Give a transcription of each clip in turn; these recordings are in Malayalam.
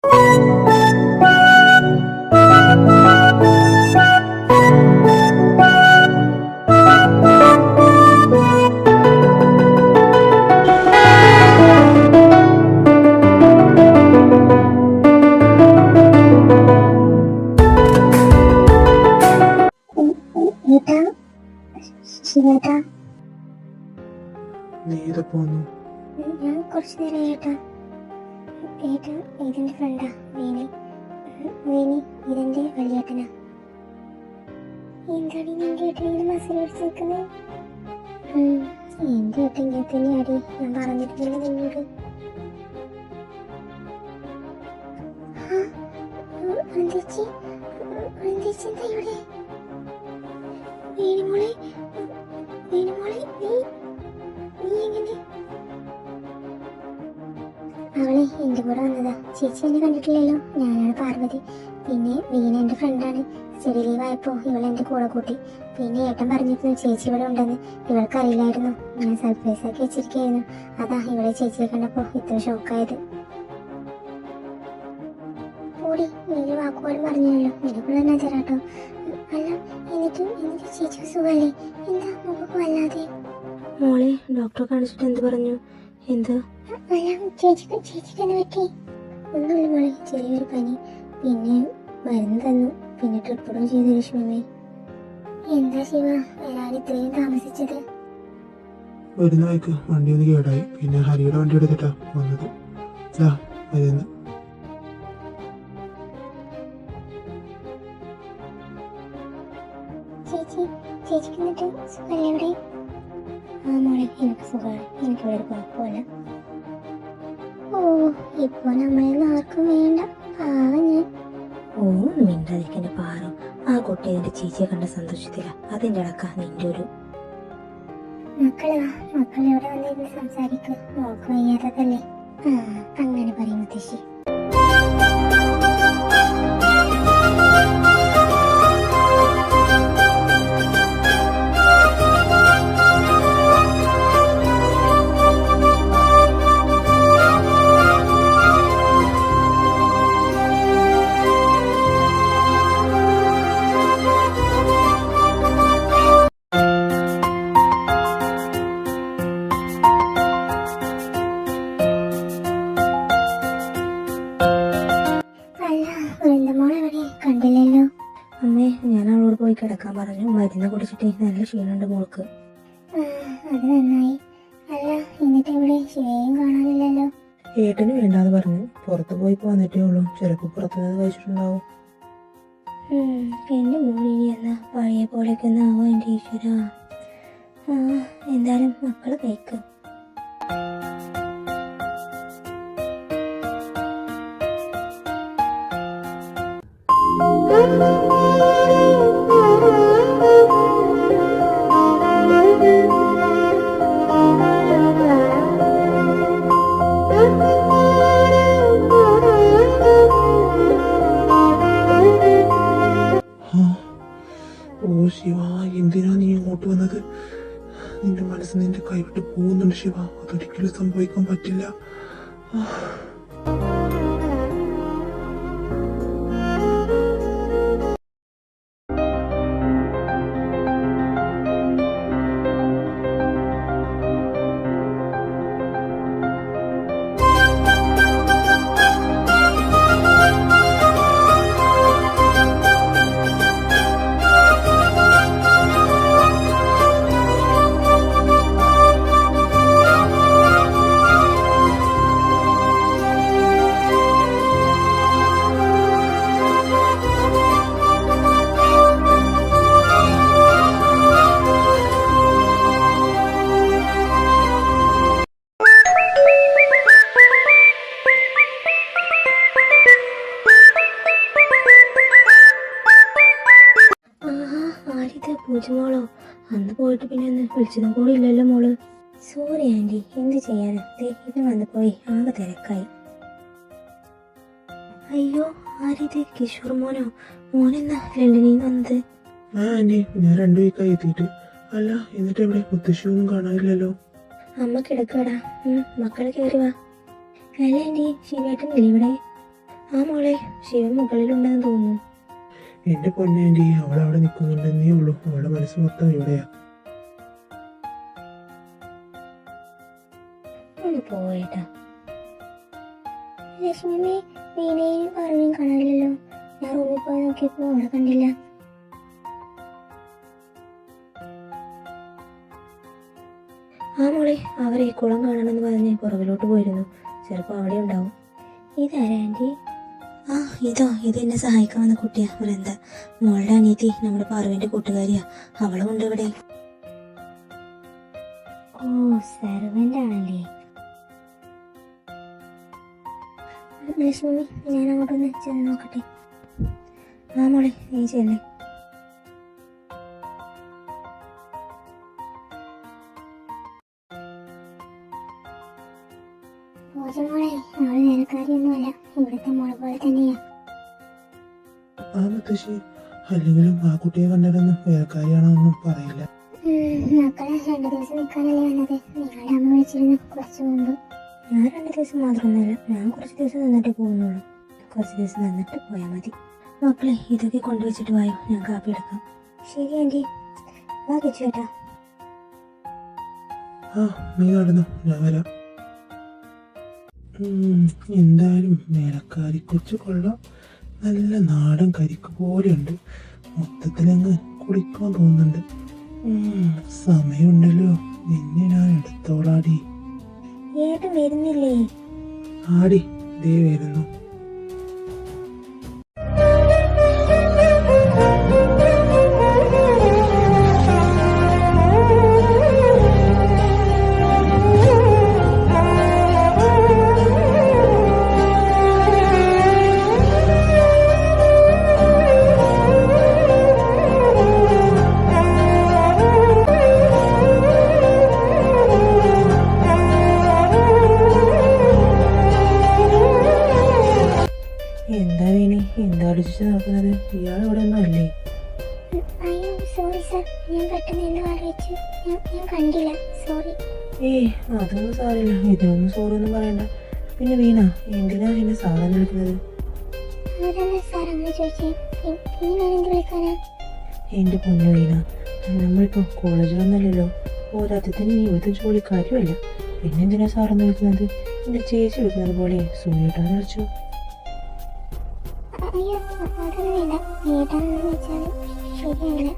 ഞാൻ കുറച്ചു നേരം ഇതിന്റെ ഫ്രണ്ടാ വേണി. ഇതെന്റെ വലിയേട്ടനാ. എന്താണ് നിന്റെ ഏട്ടനെങ്കിലും മസിൽ പിടിച്ച് നിൽക്കുന്നത്? എന്റെ ഏട്ടൻ ഇങ്ങനെ തന്നെയാടി, ഞാൻ പറഞ്ഞിട്ടില്ല നിന്നോട്. എന്താ ഇവിടെ? വേണിമോളെ നീ എങ്ങനെ? അവളെ എന്റെ കൂടെ വന്നതാ. ചേച്ചി എന്നെ കണ്ടിട്ടില്ലല്ലോ. ഞാനാണ് പാർവതി. പിന്നെ വീണ എന്റെ ഫ്രണ്ടാണ്. സ്റ്റഡി ലീവ് ആയപ്പോ ഇവളെ എന്റെ കൂടെ കൂട്ടി. പിന്നെ ഏട്ടൻ പറഞ്ഞിരുന്നു ചേച്ചി ഇവിടെ ഉണ്ടെന്ന്. ഇവൾക്ക് അറിയില്ലായിരുന്നു. ഞാൻ സർപ്രൈസ് ആക്കി വെച്ചിരിക്കുകയായിരുന്നു. അതാ ഇവിടെ ചേച്ചിയെ കണ്ടപ്പോ ഇത്ര ഷോക്കായത്. കൂടി നീ വാക്കുപോലും പറഞ്ഞല്ലോ. നിനക്കുള്ള തന്നെ തരാട്ടോ. അല്ല എന്നിട്ട് ചേച്ചിക്ക് സുഖല്ലേ? എന്താ മുഖക്ക് വല്ലാതെ? മോളെ ഡോക്ടറെ കാണിച്ചിട്ട് എന്ത് പറഞ്ഞു? എന്ത്? ചേച്ചിക്ക് തന്നെ പറ്റി? ഒന്നുമില്ല മോളെ, ചെറിയൊരു പനി. പിന്നെ മരുന്ന് തന്നു. പിന്നെ ട്രിപ്പിടും ചെയ്തു ലക്ഷ്മിയമ്മേ. എന്താ ശിവ വരാൻ ഇത്രയും താമസിച്ചത്? വരുന്ന വഴിക്ക് വണ്ടി ഒന്ന് കേടായി. പിന്നെ ഹരിയുടെ വണ്ടി എടുത്തിട്ടാ വന്നത്. മരുന്ന്. ചേച്ചിക്ക് എന്നിട്ട് സുഖല്ലേ ഇവിടെ? ആ മോളെ എനിക്ക് സുഖമാണ്. എനിക്ക് ഇവിടെ കുഴപ്പമില്ല. ഓ ഇപ്പൊ നമ്മളൊന്നും ആർക്കും വേണ്ട. പാവം ഞാൻ. ഓ മിണ്ടാതിരിക്കന്റെ പാറം. ആ കുട്ടി എന്റെ ചേച്ചിയെ കണ്ട സന്തോഷത്തില. അതിന്റെ അടക്ക നിന്റെ ഒരു മക്കളെവിടെ വന്നിരുന്ന് സംസാരിക്കും. നോക്ക് വയ്യാത്തതല്ലേ? അങ്ങനെ പറയും മുത്തശ്ശി. കണ്ടില്ലല്ലോ. അമ്മേ ഞാൻ അവളോട് പോയി കിടക്കാൻ പറഞ്ഞു. മരുന്ന് കുടിച്ചിട്ട് നല്ല ക്ഷീണുണ്ട് മോൾക്ക്. അത് നന്നായി. അല്ല എന്നിട്ട് ഇവിടെ ശിവയും കാണാനില്ലല്ലോ. ഏട്ടന് വേണ്ടാന്ന് പറഞ്ഞു. പുറത്ത് പോയി വന്നിട്ടേ ഉള്ളൂ. ചിലപ്പോ പുറത്തുനിന്ന് കഴിച്ചിട്ടുണ്ടാവും. എന്റെ മോളിനി എന്നാ പഴയ പോലെയൊക്കെ ഒന്ന് ആവോ എന്റെ ഈശ്വര. എന്തായാലും മക്കള് കഴിക്കും. ഓ ശിവ, എന്തിനാ നീ ഇങ്ങോട്ട് വന്നത്? നിന്റെ മനസ്സ് നിന്റെ കൈവിട്ട് പോകുന്നുണ്ട് ശിവ. അതൊരിക്കലും സംഭവിക്കാൻ പറ്റില്ല. പൂജമോളോ? അന്ന് പോയിട്ട് പിന്നെ ഒന്ന് വിളിച്ചതും കൂടി ഇല്ലല്ലോ മോള്. സോറി ആന്റി, എന്ത് ചെയ്യാനാ? ഇത് വന്നു പോയി ആകെ തിരക്കായി. അയ്യോ ആരിത്? കിഷോർ മോനോ? മോനെന്നാ ലണ്ടനിൽ വന്നത്? ആന്റി ഞാൻ 2 വീക്കായി എത്തിയിട്ട്. അല്ല എന്നിട്ട് എവിടെ? മുത്തശ്ശിയൊന്നും കാണാനില്ലല്ലോ. അമ്മ കിടക്കടാ. മക്കളെ കയറി വാ. അല്ല ആന്റി, ശിവേട്ടനില്ലേ ഇവിടെ? ആ മോളെ, ശിവ മുകളിലുണ്ടെന്ന് തോന്നുന്നു. എന്റെ പൊന്നാൻറ്റി, അവളവിടെ നിൽക്കുന്നുണ്ടെന്നേ ഉള്ളൂ. അവളുടെ മനസ്സ് മൊത്തം ഇവിടെയാ. ഒന്ന് പോയേട്ടാ. ലക്ഷ്മി വീണയും പാർവതിയും കാണാനില്ലല്ലോ. ഞാൻ റൂമിൽ പോയി നോക്കിയപ്പോ അവിടെ കണ്ടില്ല. ആ മോളെ, അവരെ കുളം കാണണമെന്ന് പറഞ്ഞ് പുറകിലോട്ട് പോയിരുന്നു. ചിലപ്പോൾ അവിടെ ഉണ്ടാവും. ഇതാരാ ആന്റി? ആ ഇത് എന്നെ സഹായിക്കാൻ വന്ന കുട്ടിയാ വൃന്ദ. മോളുടെ അനിയത്തി നമ്മുടെ പാർവിന്റെ കൂട്ടുകാരിയാ. അവളും ഉണ്ട് ഇവിടെ. ഓ, സെർവന്റ് ആണല്ലേ. ലക്ഷ്മി, ഞാൻ അങ്ങോട്ടൊന്ന് ചെന്ന് നോക്കട്ടെ. ആ മോളെ, നീ ചെല്ലേ. മോളെ, അവള് നേരക്കാരിയൊന്നുമല്ല. ഇവിടുത്തെ മോളെ പോലെ തന്നെയാ. ആ മുത്തശ്ശി, അല്ലെങ്കിലും ആ കുട്ടിയെ കണ്ടിട്ടൊന്നും വേലക്കാരിയാണോന്നും പറയില്ല. മക്കളെ 2 ദിവസം നിൽക്കാനല്ലേ വന്നത്? നിങ്ങളുടെ അമ്മ വിളിച്ചിരുന്നു കുറച്ചു മുമ്പ്. ഞാൻ 2 ദിവസം മാത്രമൊന്നുമില്ല. ഞാൻ കുറച്ച് ദിവസം നിന്നിട്ടേ പോകുന്നുള്ളൂ. കുറച്ച് ദിവസം നിന്നിട്ട് പോയാൽ മതി. മക്കളെ, ഇതൊക്കെ കൊണ്ടുവച്ചിട്ട് വായോ, ഞാൻ കാപ്പി എടുക്കാം. ശരി ആന്റി. വാ ചേട്ടാ. ആ, നീ നടന്നു, ഞാൻ വരാം. എന്തായാലും വേലക്കാരി കൊച്ചു കൊള്ളാം. നല്ല നാടൻ കരിക്ക് പോലെയുണ്ട്. മൊത്തത്തിലങ്ങ് കുളിക്കാൻ തോന്നുന്നുണ്ട്. സമയമുണ്ടല്ലോ, നിന്നെ ഞാൻ എടുത്തോളാടി. ഏട്ടൻ വരുന്നില്ലേ? ആടി, ദേ വരുന്നു. എന്താ വേണി, എന്താ അടിച്ചു നടക്കുന്നത്? ഇയാൾ ഇവിടെ ഒന്നും അല്ലേ? അയ്യോ സോറി സർ, ഞാൻ പെട്ടെന്ന് എന്തോ ആലോചിച്ചു. ഞാൻ കണ്ടില്ല, സോറി. അതൊന്നും സാറില്ല. ഇതിനൊന്നും സോറി ഒന്നും പറയണ്ട. പിന്നെ വീണ, എന്തിനാ എന്നെ സാറെന്ന് വിളിക്കുന്നത്? അതല്ല സാർ അങ്ങനെ ചോദിച്ചേ. പിന്നെ ഞാൻ എന്ത് വിളിക്കാനാ? എന്റെ പൊന്നു വീണ, നമ്മളിപ്പോ കോളേജിലൊന്നല്ലല്ലോ. പോരാത്തത്തിന് നീ ഇവിടുത്തെ ജോലിക്കാരുമല്ല. പിന്നെന്തിനാ സാറെന്ന് വിളിക്കുന്നത്? എന്റെ ചേച്ചി വിളിക്കുന്നത് പോലെ സുനിട്ടാന്ന് വിളിച്ചു. അയ്യോ, അതൊന്നും വേണ്ട. ഏട്ടാന്ന് വെച്ചാൽ ശരിയല്ല.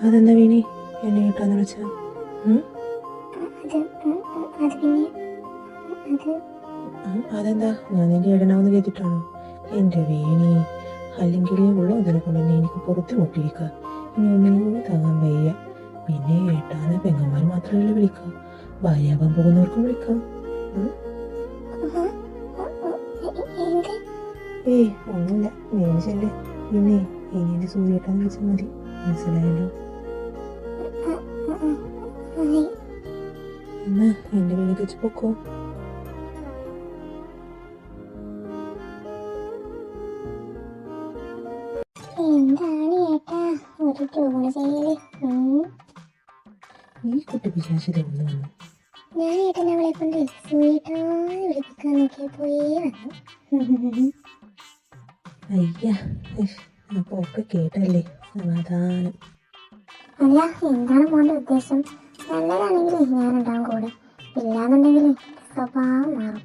അതെന്താ വീണി എന്നെ ഏട്ടാന്ന് വിളിച്ച? അത് പിന്നെ അതെന്താ, ഞാൻ നിന്റെ ഏടനാവെന്ന് കേട്ടിട്ടാണോ? എന്റെ വീണി, അല്ലെങ്കിൽ ഉള്ള അതിനെ കൊണ്ട് തന്നെ എനിക്ക് പുറത്ത് മുട്ടിരിക്കുക. ഇനി ഒന്നിനും കൂടി താങ്ങാൻ വയ്യ. പിന്നെ ഏട്ടാന്ന് പെങ്ങന്മാർ മാത്രമല്ല വിളിക്കാം, ഭാര്യാവാൻ പോകുന്നവർക്കും വിളിക്കാം. ഒന്നുമില്ല, മേടിച്ചല്ലേ. പിന്നെ ഇനി എന്റെ സൂര്യേട്ടാന്ന് വിളിച്ചാൽ മതി. മനസ്സിലായല്ലോ? എന്നാ എന്റെ വീട്ടിൽ വെച്ച് പൊക്കോ. എന്താണ് ഏട്ടാ ഒരു ട്യൂണ് ചെയ്യല്? ഈ കുട്ടി പിശാചിത ഒന്ന് വന്നു. ഞാൻ ഏട്ടനെ അവളെ കൊണ്ട് സൂര്യേട്ടാന്ന് വിളിപ്പിക്കാൻ നോക്കിയപ്പോയേ വന്നു. അയ്യ, അപ്പൊ ഒക്കെ കേട്ടല്ലേ, സമാധാനം. അല്ല, എന്താണ് മോന്റെ ഉദ്ദേശം? നല്ലതാണെങ്കിൽ ഞാനുണ്ടാവും കൂടെ, ഇല്ലാന്നുണ്ടെങ്കിൽ സ്വഭാവം മാറും.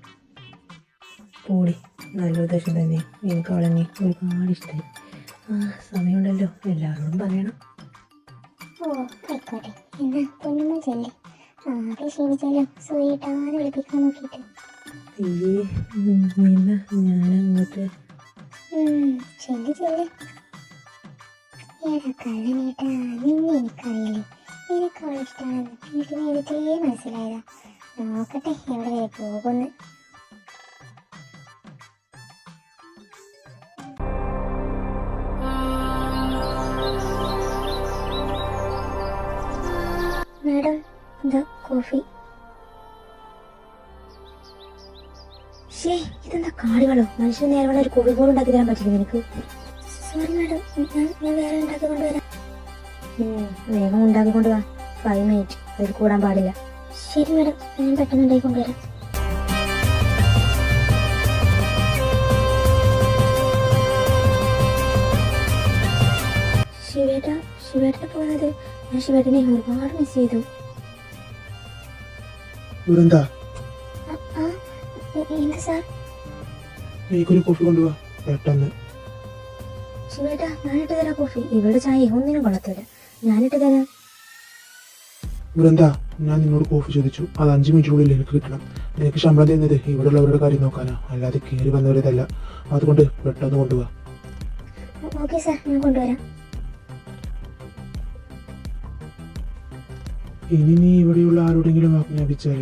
പോടി, നല്ല ഉദ്ദേശം തന്നെ. എനിക്ക് അവളെന്നെ ഒരുപാട് ഇഷ്ടമായി. സമയമുണ്ടല്ലോ, എല്ലാവരോടും പറയണം. ഓ ആയിക്കോട്ടെ. എന്നാ പൊന്നുമ്മ ചെല്ലേ. ആകെ ക്ഷീണിച്ചാലും സൂര്യേട്ടാന്ന് വിളിപ്പിക്കാൻ നോക്കിയിട്ട്. അയ്യേ, നിന്ന ഞാനങ്ങോട്ട് ചെല്ലി ചെല്ലി. ഏടാ കള്ളനേട്ടാ, നിന്നെ എനിക്കറിയില്ലേ. നിനക്ക് അവളെ ഇഷ്ടമാണെന്ന് എനിക്ക് നേരത്തെ മനസ്സിലായതാ. നോക്കട്ടെ എവിടെ വരെ പോകുന്നു. മാഡം, എന്താ കോഫി? ഇതെന്താ കാടുകളോ? മനുഷ്യന് നേരെ ഒരു കോഴി പോലും ഉണ്ടാക്കി തരാൻ പറ്റില്ല നിനക്ക്? സോറി മാഡം, ഞാൻ വേറെ ഉണ്ടാക്കി കൊണ്ടുവരാം. വേഗം ഉണ്ടാക്കിക്കൊണ്ട് വാ. 5 മിനിറ്റ്, അതിൽ കൂടാൻ പാടില്ല. ശരി മാഡം, ഞാൻ പെട്ടെന്ന് ഉണ്ടാക്കി കൊണ്ടുവരാം. ശിവേട്ടനെ പോകുന്നത്? ഞാൻ ശിവേട്ടനെ ഒരുപാട് മിസ് ചെയ്തു. ഇവിടെന്താ? എന്ത് സാർ? എനിക്കൊരു കോഫി കൊണ്ടുപോവാ പെട്ടെന്ന്. ശിവേട്ടാ, ഞാനിട്ട് തരാം കോഫി. ഇവിടെ ചായ ഒന്നിനും കൊള്ളത്തില്ല, ഞാനിട്ട് തരാം. ഇവിടെന്താ? ഞാൻ നിന്നോട് കോഫി ചോദിച്ചു, അത് 5 മിനിറ്റിനുള്ളിൽ എനിക്ക് കിട്ടണം. എനിക്ക് ശമ്പളം തരുന്നത് ഇവിടെ ഉള്ളവരുടെ കാര്യം നോക്കാനാ, അല്ലാതെ കയറി വന്നവരതല്ല. അതുകൊണ്ട് പെട്ടെന്ന് കൊണ്ടുപോവാ. ഓക്കെ സാർ, ഞാൻ കൊണ്ടുവരാം. ഇനി നീ ഇവിടെയുള്ള ആരോടെങ്കിലും ആജ്ഞാപിച്ചാൽ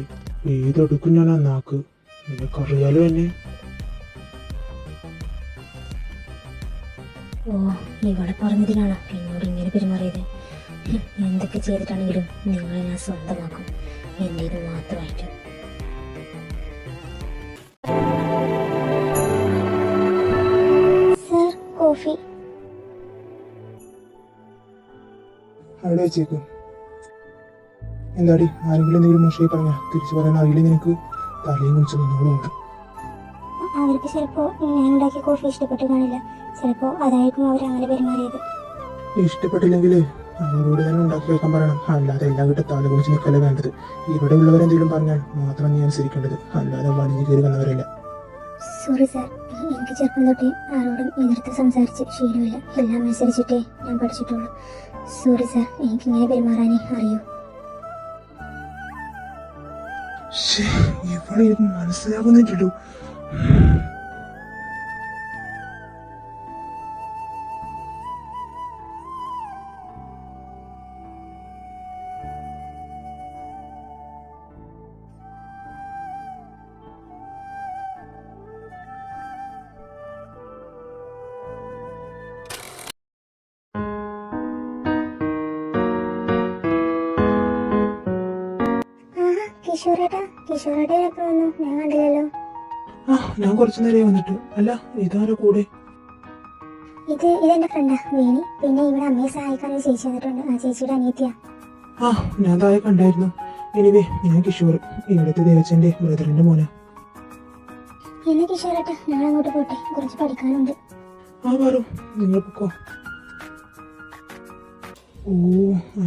ഏതെടുക്കും ഞാൻ ആ നാക്ക്. നിനക്കറിയാലോ എന്നെ. ഓ, ഇവിടെ പറഞ്ഞതിനാണോ എന്നോട് ഇങ്ങനെ പെരുമാറിയത്? എന്തൊക്കെ ചെയ്തിട്ടാണെങ്കിലും നിങ്ങളെ ഞാൻ സ്വന്തമാക്കും, എന്റേത് മാത്രമായിട്ട്. Sir, coffee. അവിടെ വെച്ചേക്ക്. എന്താടി, ആരെങ്കിലും എന്തെങ്കിലും മോശമായി പറഞ്ഞാ തിരിച്ചു പറയാൻ അറിയില്ല നിനക്ക്? തലയും കുറിച്ച് നിന്നോളൂ. അവർക്ക് ചിലപ്പോ ഞാൻ ഉണ്ടാക്കിയ കോഫി ഇഷ്ടപ്പെട്ടു കാണില്ല. ചിലപ്പോ അതായിരിക്കും അവർ അങ്ങനെ പെരുമാറിയത്. ഇഷ്ടപ്പെട്ടില്ലെങ്കിൽ അവരോട് തന്നെ ഉണ്ടാക്കി വെക്കാൻ പറയണം, അല്ലാതെ എല്ലാം കിട്ടി തല കുളിച്ച് നിൽക്കല്ലേ വേണ്ടത്. ഇവിടെ ഉള്ളവരെന്തെങ്കിലും പറഞ്ഞാൽ മാത്രം നീ അനുസരിക്കേണ്ടത്, അല്ലാതെ വലിഞ്ഞു കയറി വന്നവരല്ല. സോറി സാർ, എനിക്ക് ചെറുപ്പം തൊട്ടേ ആരോടും എതിർത്ത് സംസാരിച്ച് ശീലമില്ല. എല്ലാം അനുസരിച്ചിട്ടേ ഞാൻ പഠിച്ചിട്ടുള്ളൂ. സോറി സാർ, എനിക്കിങ്ങനെ പെരുമാറാനേ അറിയൂ. ഇവിടെ മനസ്സിലാകുന്നില്ലല്ലോ. കിഷോറേട്ടാ എപ്പോ വന്നു? ഞാൻ കണ്ടില്ലല്ലോ. ഞാൻ കുറച്ചു നേരം വന്നിട്ട്. അല്ല, ഇതാരോ കൂടെ? ഇതെന്റെ ഫ്രണ്ടാ വേണി. പിന്നെ ഇവിടെ അമ്മയെ സഹായിക്കാൻ ഒരു ചേച്ചി വന്നിട്ടുണ്ട്. ആ ചേച്ചിയുടെ അനിയത്തിയാ. ഞാൻ താഴെ കണ്ടായിരുന്നു. എനിവേ, ഞാൻ കിഷോർ, ഇവിടുത്തെ ദേവച്ചന്റെ ബ്രദറിന്റെ മോനാ. എന്നാ കിഷോറേട്ടാ, ഞങ്ങൾ അങ്ങോട്ട് പോട്ടെ, കുറച്ച് പഠിക്കാനുണ്ട്. പറു, നിങ്ങൾ പൊക്കോ. ഓ,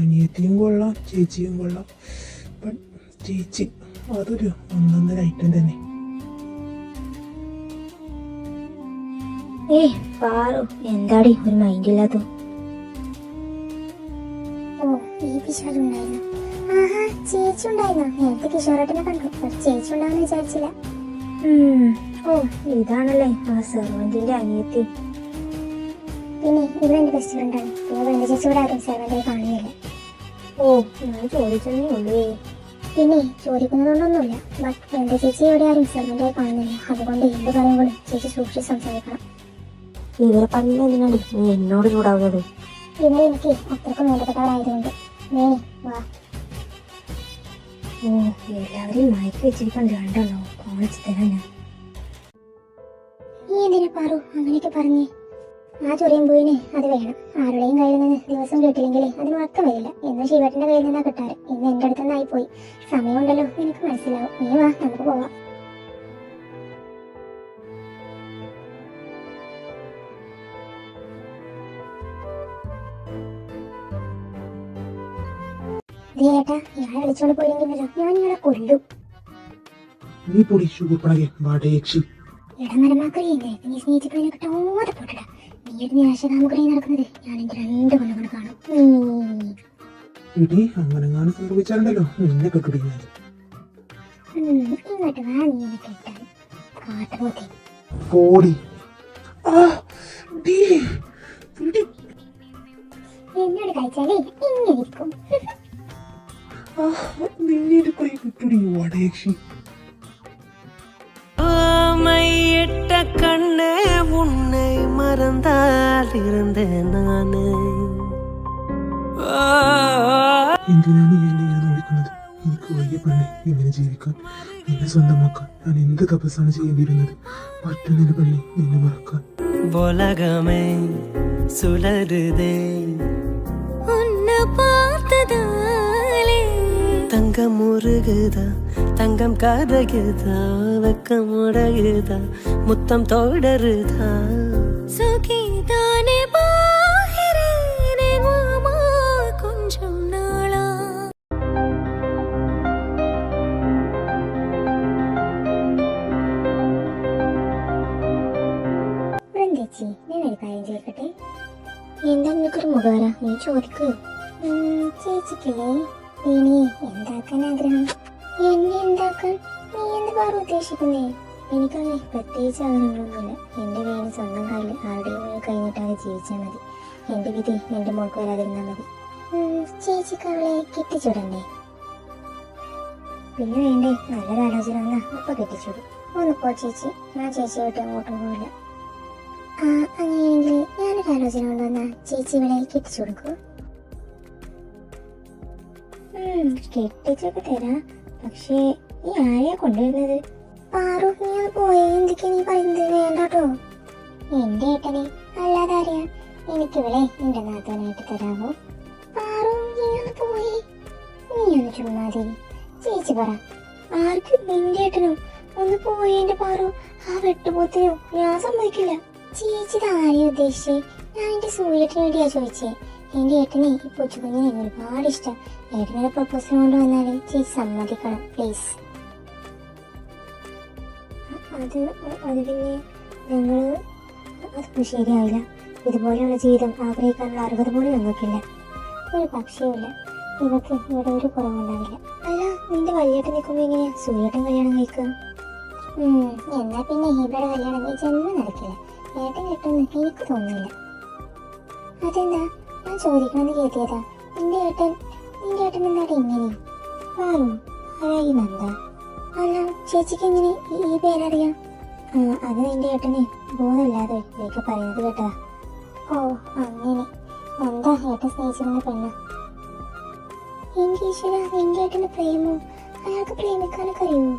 അനിയത്തിയും കൊള്ളാം, ചേച്ചിയും കൊള്ളാം. ചേച്ചി അതൊരു ഒന്നൊന്നര ഐറ്റം തന്നെ. പാറു, എന്താടി ഒരു മൈൻഡ് ഇല്ലാത്ത? ഓ, ഈ പിശാലുണ്ടായിരുന്നു. ചേച്ചി ഉണ്ടായിരുന്നു. നേരത്തെ കിഷോറേട്ടനെ കണ്ടു, പക്ഷെ ചേച്ചി ഉണ്ടാവുന്ന വിചാരിച്ചില്ല. ഓ, ഇതാണല്ലേ ആ സെർവന്റിന്റെ അനിയത്തി. പിന്നെ ഇവിടെ എന്റെ ബെസ്റ്റ് ഫ്രണ്ടാണ്. പിന്നെ വേണ്ട ചേച്ചി ഇവിടെ ആരും സെർവന്റിൽ കാണുന്നില്ല. ഓ, ഞാൻ ചോദിച്ചതേ ഉള്ളൂ. പിന്നെ ചോദിക്കുന്നതുകൊണ്ടൊന്നുമില്ല, ബട്ട് എന്റെ ചേച്ചി ഇവിടെ ആരും സെർവന്റായി കാണുന്നില്ല. അതുകൊണ്ട് എന്ത് പറയുമ്പോഴും ചേച്ചി സൂക്ഷിച്ച് സംസാരിക്കണം. ഇവരെ പറഞ്ഞതിനാണ് നീ എന്നോട് ചൂടാവുന്നത്? ഇവരെ എനിക്ക് അത്രക്കും വേണ്ടപ്പെട്ടവരായതുകൊണ്ട്. വേണി വാ. ഓ, എല്ലാവരെയും മയക്കി വെച്ചിരിക്കാൻ രണ്ടെണ്ണോ കാണിച്ചു തരാനാ. നീ എന്തിനാ പാറു അങ്ങനെയൊക്കെ പറഞ്ഞേ? ആ ചൊറിയും പോയിന് അത് വേണം. ആരുടെയും കയ്യിൽ നിന്ന് ദിവസം കിട്ടില്ലെങ്കിലേ അതിന് അർത്ഥം വരില്ല. എന്ന് ശിവേട്ടന്റെ കയ്യിൽ നിന്നാ കിട്ടാറ്. ഇന്ന് എന്റെ അടുത്ത് നിന്നായി പോയി. സമയമുണ്ടല്ലോ, എനിക്ക് മനസ്സിലാവും. നീ വാ, നമുക്ക് പോവാം. ഏട്ടാ, ഞാൻ വിളിച്ചോണ്ട് പോയില്ലെങ്കിലോ ഞാൻ ഇയാളെ കൊല്ലും. നീ പൊടി ഷുഗർപ്പണകെ വാടേക്ഷി. ഇടമരമാക്കുകയില്ലേ, നീ സ്നേഹിച്ചപ്പോഴെ കിട്ടാതെ പോട്ടടാ. നീ ഒരു നിരാശകാമുകരായി നടക്കുന്നത് ഞാൻ എന്റെ 2 കൊല്ലങ്ങൾ കാണും. ഇടി അങ്ങനെങ്ങാനും സംഭവിച്ചാലുണ്ടല്ലോ നിന്നെ കെട്ടുടി ഞാൻ. ഇങ്ങോട്ട് വാ, നീ എന്നെ കെട്ടാൻ കാട്ടുപോത്തി. പോടി. എന്നോട് കഴിച്ചാലേ ഇങ്ങനെ ഇരിക്കും. നിന്നെ കൈ കെട്ടുടി വാടേക്ഷി. மையிட்ட கண்ணே உன்னை மறந்தால் இருந்தேன் நானு. എന്തിനാണ് നീ എന്നെ ഇങ്ങനെ നോക്കുന്നത്? എനിക്ക് വയ്യ പെണ്ണെ ഇങ്ങനെ ജീവിക്കാൻ. നിന്നെ സ്വന്തമാക്കാൻ ഞാൻ എന്ത് തപസ്സാണ് ചെയ്യേണ്ടിയിരുന്നത്? പറ്റുന്നില്ല പെണ്ണെ നിന്നെ മറക്കാൻ. உலகமே சுழறுதே உன்னை பார்த்ததாலே தங்கம் முருகுதா, தங்கம் கதகுதா, வெக்கம் உடையுதா, முத்தம் தொடருதா. சுகிதானே பாகிறேனே மாமா ചേച്ചി ഞാൻ ഒരു കാര്യം ചോദിക്കട്ടെ? എന്താ നിനക്കൊരു മുഖാര? നീ ചോദിക്കൂ. ചേച്ചിക്കില്ലേ ഇനി എന്താക്കാൻ ആഗ്രഹം? എന്നെ എന്താക്കാൻ? നീ എന്ത് പാറു ഉദ്ദേശിക്കുന്നേ? എനിക്കങ്ങനെ പ്രത്യേകിച്ച് ആഗ്രഹങ്ങളൊന്നുമില്ല. എന്റെ വേണി സ്വന്തം കാലിൽ ആരുടെയും മുന്നിൽ കഴിഞ്ഞിട്ടാകെ ജീവിച്ചാൽ മതി. എന്റെ വിധി എന്റെ മോൾക്ക് വരാതിരുന്നാൽ മതി. ചേച്ചിക്ക് അവളെ കെട്ടിച്ചുടണ്ടേ? പിന്നെ വേണ്ടേ, നല്ലൊരു ആലോചന വന്നാ അപ്പൊ കെട്ടിച്ചുടും. ഒന്ന് പോ ചേച്ചി, ഞാൻ ചേച്ചിയെ വിട്ട് അങ്ങോട്ടും പോവില്ല. അങ്ങനെയെങ്കിൽ ഞാനൊരു ആലോചന കൊണ്ടുവന്നാ ചേച്ചി ഇവളെ കെട്ടിച്ചു കൊടുക്കൂ. കെട്ടിച്ചൊക്കെ തരാം, പക്ഷേ നീ ആരെയാ കൊണ്ടുവരുന്നത്? പാറു, നീ അത് പോയേ. എന്തൊക്കെയാ നീ പറയുന്നത്? വേണ്ടാട്ടോ. എന്റെ ഏട്ടനെ അല്ലാതെ അറിയാ. എനിക്കിവളെ നിന്റെ നാത്തനായിട്ട് തരാമോ? പാറു, നീ ഒന്ന് പോയേ. നീ ഒന്ന് ചുമ്മാതി. ചേച്ചി പറ, ആർക്കും? നിന്റെ ഏട്ടനോ? ഒന്ന് പോയേന്റെ പാറു. ആ വെട്ടുപോത്തിനോ? ഞാൻ സമ്മതിക്കില്ല. ചേച്ചി ആരെയും ഉദ്ദേശിച്ചേ? ഞാൻ എന്റെ സൂര്യത്തിന് വേണ്ടിയാ ചോദിച്ചേ. എന്റെ ഏട്ടനെ ഈ കൊച്ചുകുഞ്ഞിനെ ഒരുപാട് ഇഷ്ടം. ഏട്ടനൊരു പ്രപ്പോസൽ കൊണ്ട് വന്നാല് ചേച്ചി സമ്മതിക്കണം പ്ലീസ്. അത് പിന്നെ ഞങ്ങള് അതൊന്നും ശരിയാവില്ല. ഇതുപോലെയുള്ള ജീവിതം ആഗ്രഹിക്കാനുള്ള അർഹത പോലും ഞങ്ങൾക്കില്ല. ഒരു പക്ഷേയില്ല. ഇവക്ക് ഇവിടെ ഒരു കുറവുണ്ടാവില്ല. അല്ല, നിന്റെ വലിയേട്ടൻ നിൽക്കുമ്പോ എങ്ങനെയാ സൂര്യേട്ടൻ കല്യാണം കഴിക്കുക? എന്നാ പിന്നെ ഇവിടെ കല്യാണം കഴിച്ചൊന്നും നടക്കില്ല. ഏട്ടൻ കിട്ടുമെന്ന് എനിക്ക് തോന്നുന്നില്ല. അതെന്താ? ഞാൻ ചോദിക്കണമെന്ന് കേട്ടിയതാ. നിന്റെ ഏട്ടൻ എന്താണ് ഇങ്ങനെ? പാറു, ആരായി നന്ദ? അല്ല, ചേച്ചിക്ക് എങ്ങനെ ഈ പേരറിയാം? അത് നിന്റെ ഏട്ടനെ ബോധമില്ലാതെ എനിക്ക് പറയുന്നത് കേട്ടതാ. ഓ അങ്ങനെ. എന്താ ഏട്ടൻ സ്നേഹിച്ചിരുന്ന പെണ്ണ? എന്റെ ഈശ്വര, നിന്റെ ഏട്ടന് പ്രേമോ? അയാൾക്ക് പ്രേമിക്കാനൊക്കെ അറിയുമോ?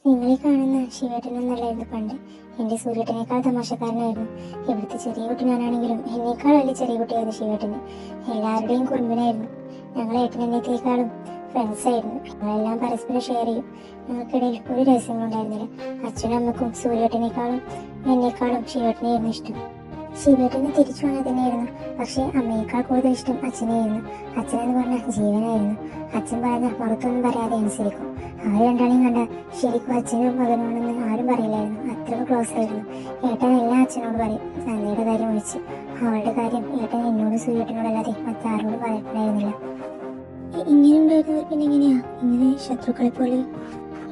നിങ്ങളെ കാണുന്ന ശിവേട്ടനൊന്നല്ലായിരുന്നു പണ്ട്. എന്റെ സൂര്യേട്ടനേക്കാൾ തമാശക്കാരനായിരുന്നു. ഇവിടുത്തെ ചെറിയ കുട്ടി ഞാനാണെങ്കിലും എന്നേക്കാൾ വലിയ ചെറിയ കുട്ടിയായിരുന്നു ശിവേട്ടന്. എല്ലാവരുടെയും കുറുമ്പിനായിരുന്നു. ഞങ്ങൾ ഏട്ടനെന്നേക്കാളും ഫ്രണ്ട്സ് ആയിരുന്നു. ഞങ്ങളെല്ലാം പരസ്പരം ഷെയർ ചെയ്യും. ഞങ്ങൾക്കിടയിൽ ഒരു രഹസ്യങ്ങളും ഉണ്ടായിരുന്നില്ല. അച്ഛനും അമ്മക്കും സൂര്യേട്ടനേക്കാളും എന്നേക്കാളും ശിവേട്ടനെയായിരുന്നു ഇഷ്ടം. ശിവേട്ടന് തിരിച്ചു വന്നത് തന്നെയായിരുന്നു. പക്ഷെ അമ്മയേക്കാൾ കൂടുതൽ ഇഷ്ടം അച്ഛനെയായിരുന്നു. അച്ഛനെന്ന് പറഞ്ഞാൽ ജീവനായിരുന്നു. അച്ഛൻ പറഞ്ഞ പുറത്തൊന്നും പറയാതെ അനുസരിക്കും. അവർ രണ്ടാളെയും കണ്ട ശരിക്കും അച്ഛനും മകനുമാണെന്ന് ആരും പറയില്ലായിരുന്നു. അത്രയും ക്ലോസ് ആയിരുന്നു. ഏട്ടൻ എല്ലാം അച്ഛനോട് പറയും, നന്ദിയുടെ കാര്യം ഒഴിച്ച്. അവളുടെ കാര്യം ഏട്ടൻ എന്നോട് സൂര്യേട്ടനോടല്ലാതെ മറ്റാരോടും പറഞ്ഞിട്ടുണ്ടായിരുന്നില്ല. ഇങ്ങനെ ഉണ്ടായിരുന്നവർ പിന്നെ എങ്ങനെയാ ഇങ്ങനെ ശത്രുക്കളെ പോലെ?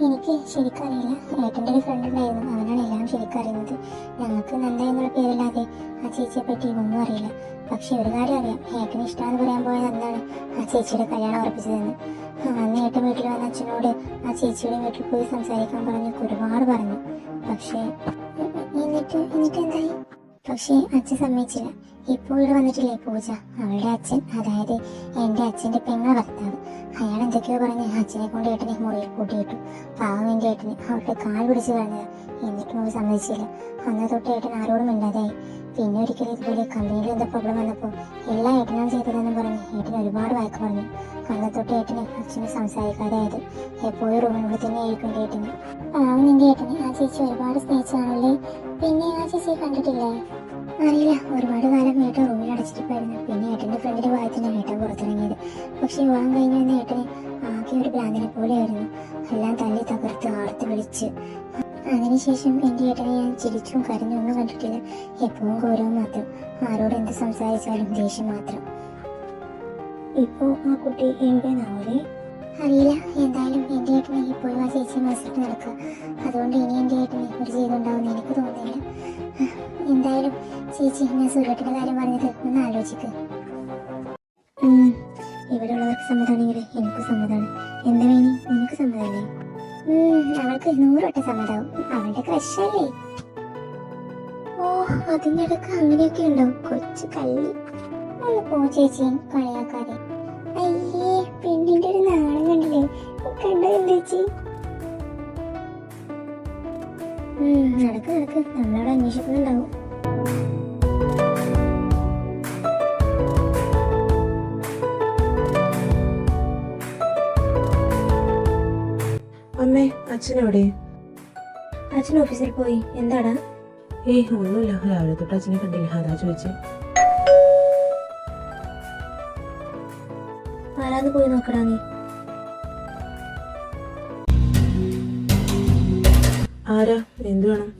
എനിക്ക് ശരിക്കറിയില്ല. ഏട്ടൻ്റെ ഒരു ഫ്രണ്ട് ഉണ്ടായിരുന്നു, അവനാണ് എല്ലാം ശരിക്കറിയുന്നത്. ഞങ്ങൾക്ക് നന്ദ എന്നുള്ള പേരല്ലാതെ ആ ചേച്ചിയെ പറ്റി ഒന്നും അറിയില്ല. പക്ഷെ ഒരു കാര്യം അറിയാം, ഏട്ടന് ഇഷ്ടമാണെന്ന് പറയാൻ പോയത് എന്താണ് ആ ചേച്ചിയുടെ കല്യാണം ഉറപ്പിച്ചതെന്ന്. അന്ന് ഏട്ടൻ വീട്ടിൽ വന്ന അച്ഛനോട് ആ ചേച്ചിയുടെ വീട്ടിൽ പോയി സംസാരിക്കാൻ പറഞ്ഞ് ഒരുപാട് പറഞ്ഞു. പക്ഷേ എന്നിട്ട് എന്തായി? പക്ഷേ അച്ഛൻ സമ്മതിച്ചില്ല. ഇപ്പോൾ ഇവിടെ വന്നിട്ടില്ലേ പൂജ, അവളുടെ അച്ഛൻ, അതായത് എന്റെ അച്ഛന്റെ പെങ്ങളെ ഭർത്താവ്, അയാൾ എന്തൊക്കെയോ പറഞ്ഞ് അച്ഛനെ കൊണ്ട് ഏട്ടനെ മുറിയിൽ കൂട്ടിയിട്ടു. പാവം എന്റെ ഏട്ടന് അവളുടെ കാൽ പിടിച്ച് കളഞ്ഞതാ. എന്നിട്ടും അവൾ സമ്മതിച്ചില്ല. അന്ന് തൊട്ട് ഏട്ടൻ ആരോടും മിണ്ടാതായി. പിന്നെ ഒരിക്കലും ഇതുപോലെ കമ്പനിയിൽ എന്താ പ്രോബ്ലം വന്നപ്പോൾ എല്ലാം ഏട്ടനാണ് ചെയ്തതെന്നും പറഞ്ഞ് ഏട്ടൻ ഒരുപാട് വഴക്ക് പറഞ്ഞു. അന്ന് തൊട്ട് ഏട്ടന് അച്ഛനെ സംസാരിക്കാതെ ആയത്. എപ്പോഴും റൂമിനുള്ളിൽ തന്നെ ആയിരിക്കും ഏട്ടന്. പാവം നിന്റെ ഏട്ടന് ആ ചേച്ചി ഒരുപാട് സ്നേഹിച്ചതാണല്ലേ. പിന്നെ ആ ചേച്ചിയെ കണ്ടിട്ടില്ലേ? അറിയില്ല. ഒരുപാട് കാലം ഏട്ടൻ റൂമിൽ അടച്ചിരിപ്പായിരുന്നു. പിന്നെ ഏട്ടന്റെ ഫ്രണ്ടിന്റെ ഭാഗത്താണ് ഏട്ടൻ പുറത്തിറങ്ങിയത്. പക്ഷെ വിവാഹം കഴിഞ്ഞു വന്ന ഏട്ടന് ആകെ ഒരു ഭ്രാന്തിനെ പോലെയായിരുന്നു. എല്ലാം തല്ലി തകർത്ത് ആർത്ത് വിളിച്ച്. അതിനുശേഷം എന്റെ ഏട്ടനെ ഞാൻ ചിരിച്ചും കരഞ്ഞൊന്നും കണ്ടിട്ടില്ല. എപ്പോഴും ഗൗരവം മാത്രം. ആരോട് എന്ത് സംസാരിച്ചാലും ദേഷ്യം മാത്രം. ഇപ്പോ ആ കുട്ടി എവിടെയാണാവൂലേ? അറിയില്ല. എന്തായാലും എന്റെ ഏട്ടനെ ഇപ്പോഴും ആ ചേച്ചി മനസ്സിലിട്ട് നടക്കുക. അതുകൊണ്ട് ഇനി എന്റെ ഏട്ടനെ ഒരു ജീവിതം ഉണ്ടാവുമെന്ന് എനിക്ക് തോന്നുന്നില്ല. എന്തായാലും ചേച്ചി, ഞാൻ സൂര്യേട്ടന്റെ കാര്യം പറഞ്ഞത് ഒന്ന് ആലോചിക്ക്. ഇവിടെ ഉള്ളവർക്ക് സമ്മതമാണെങ്കിൽ എനിക്ക് സമ്മതമാണ്. എന്താ വേണി, നിനക്ക് സമ്മതമല്ലേ? അവൾക്ക് 100 വട്ടം സമ്മതമാവും. അവളുടെ ക്രഷല്ലേ. ഓ, അതിൻ്റെ ഇടക്ക് അങ്ങനെയൊക്കെ ഉണ്ടാവും. കൊച്ചു കള്ളി. ഒന്ന് പോ ചേച്ചി, കളിയാക്കാതെ. അയ്യേ, പെണ്ണിന്റെ ഒരു നാണം കണ്ടില്ലേ? കണ്ടോ ചേച്ചി? നടക്ക് നമ്മളവിടെ അന്വേഷിക്കുന്നുണ്ടാവും. അമ്മേ, അച്ഛനെവിടെ? അച്ഛൻ ഓഫീസിൽ പോയി. എന്താടാ? ഒന്നുമില്ല. രാവിലെ തൊട്ട് അച്ഛനെ കണ്ടില്ല, അതാ ചോദിച്ചേ. ആരാന്ന് പോയി നോക്കടാ നീ. ആരാ? എന്ത് വേണം?